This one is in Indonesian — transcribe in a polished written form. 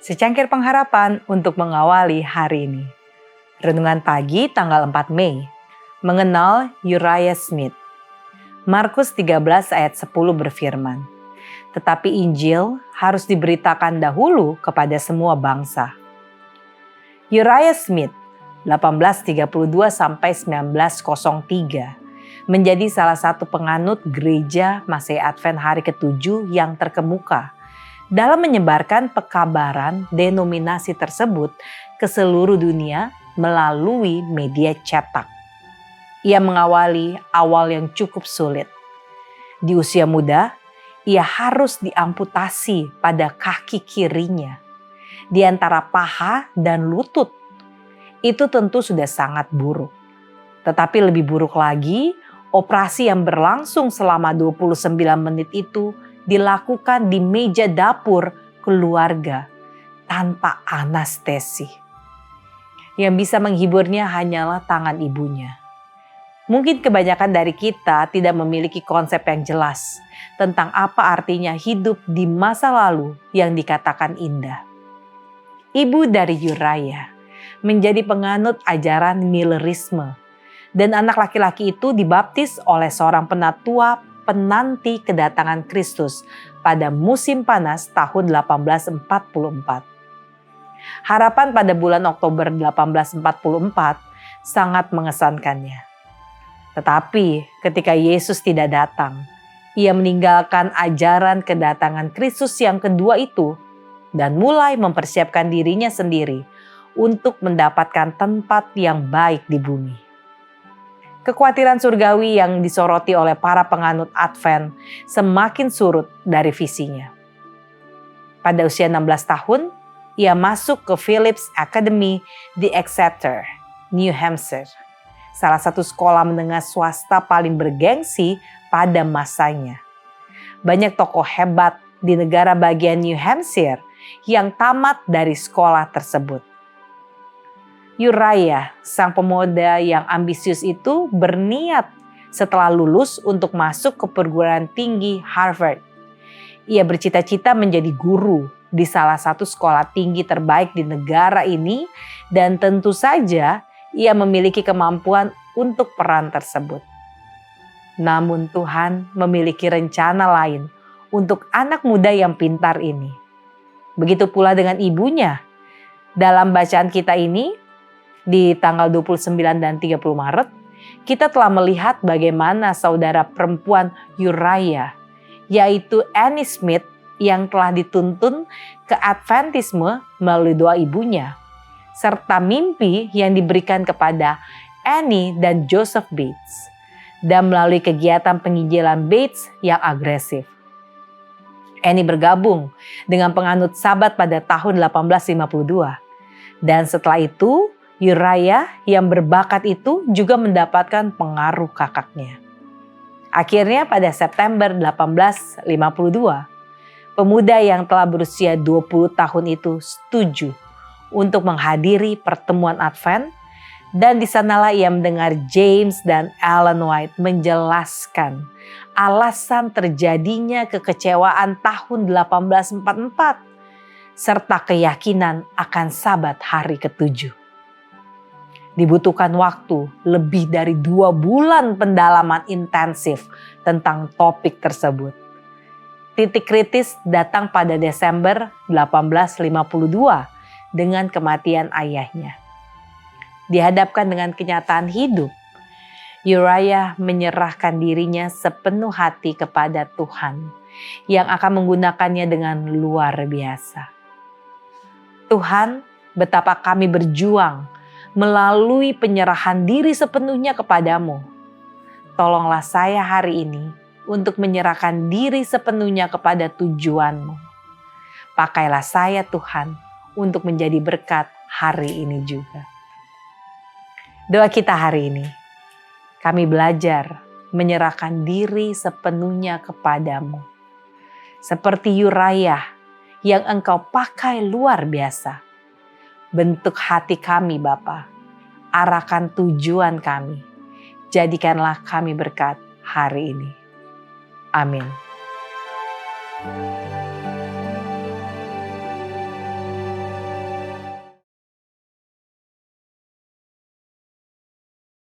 Secangkir pengharapan untuk mengawali hari ini. Renungan pagi tanggal 4 Mei. Mengenal Uriah Smith. Markus 13 ayat 10 berfirman, "Tetapi Injil harus diberitakan dahulu kepada semua bangsa." Uriah Smith 1832 sampai 1903 menjadi salah satu penganut gereja Masehi Advent hari ke-7 yang terkemuka dalam menyebarkan pekabaran denominasi tersebut ke seluruh dunia melalui media cetak. Ia mengawali awal yang cukup sulit. Di usia muda, ia harus diamputasi pada kaki kirinya, di antara paha dan lutut. Itu tentu sudah sangat buruk. Tetapi lebih buruk lagi, operasi yang berlangsung selama 29 menit itu dilakukan di meja dapur keluarga tanpa anestesi. Yang bisa menghiburnya hanyalah tangan ibunya. Mungkin kebanyakan dari kita tidak memiliki konsep yang jelas tentang apa artinya hidup di masa lalu yang dikatakan indah. Ibu dari Uriah menjadi penganut ajaran Millerisme, dan anak laki-laki itu dibaptis oleh seorang penatua penanti kedatangan Kristus pada musim panas tahun 1844. Harapan pada bulan Oktober 1844 sangat mengesankannya. Tetapi ketika Yesus tidak datang, ia meninggalkan ajaran kedatangan Kristus yang kedua itu dan mulai mempersiapkan dirinya sendiri untuk mendapatkan tempat yang baik di bumi. Kekhawatiran surgawi yang disoroti oleh para penganut Advent semakin surut dari visinya. Pada usia 16 tahun, ia masuk ke Phillips Academy di Exeter, New Hampshire, salah satu sekolah menengah swasta paling bergengsi pada masanya. Banyak tokoh hebat di negara bagian New Hampshire yang tamat dari sekolah tersebut. Uriah, sang pemuda yang ambisius itu berniat setelah lulus untuk masuk ke perguruan tinggi Harvard. Ia bercita-cita menjadi guru di salah satu sekolah tinggi terbaik di negara ini dan tentu saja ia memiliki kemampuan untuk peran tersebut. Namun Tuhan memiliki rencana lain untuk anak muda yang pintar ini. Begitu pula dengan ibunya. Dalam bacaan kita ini, di tanggal 29 dan 30 Maret, kita telah melihat bagaimana saudara perempuan Uriah, yaitu Annie Smith, yang telah dituntun ke Adventisme melalui doa ibunya, serta mimpi yang diberikan kepada Annie dan Joseph Bates, dan melalui kegiatan penginjilan Bates yang agresif. Annie bergabung dengan penganut Sabat pada tahun 1852, dan setelah itu Uriah yang berbakat itu juga mendapatkan pengaruh kakaknya. Akhirnya pada September 1852, pemuda yang telah berusia 20 tahun itu setuju untuk menghadiri pertemuan Advent, dan di sanalah ia mendengar James dan Ellen White menjelaskan alasan terjadinya kekecewaan tahun 1844 serta keyakinan akan Sabat hari ke-7. Dibutuhkan waktu lebih dari 2 bulan pendalaman intensif tentang topik tersebut. Titik kritis datang pada Desember 1852 dengan kematian ayahnya. Dihadapkan dengan kenyataan hidup, Uriah menyerahkan dirinya sepenuh hati kepada Tuhan yang akan menggunakannya dengan luar biasa. Tuhan, betapa kami berjuang melalui penyerahan diri sepenuhnya kepadamu. Tolonglah saya hari ini untuk menyerahkan diri sepenuhnya kepada tujuanmu. Pakailah saya Tuhan untuk menjadi berkat hari ini juga. Doa kita hari ini, kami belajar menyerahkan diri sepenuhnya kepadamu. Seperti Uriah yang engkau pakai luar biasa. Bentuk hati kami Bapa, arahkan tujuan kami, jadikanlah kami berkat hari ini. Amin.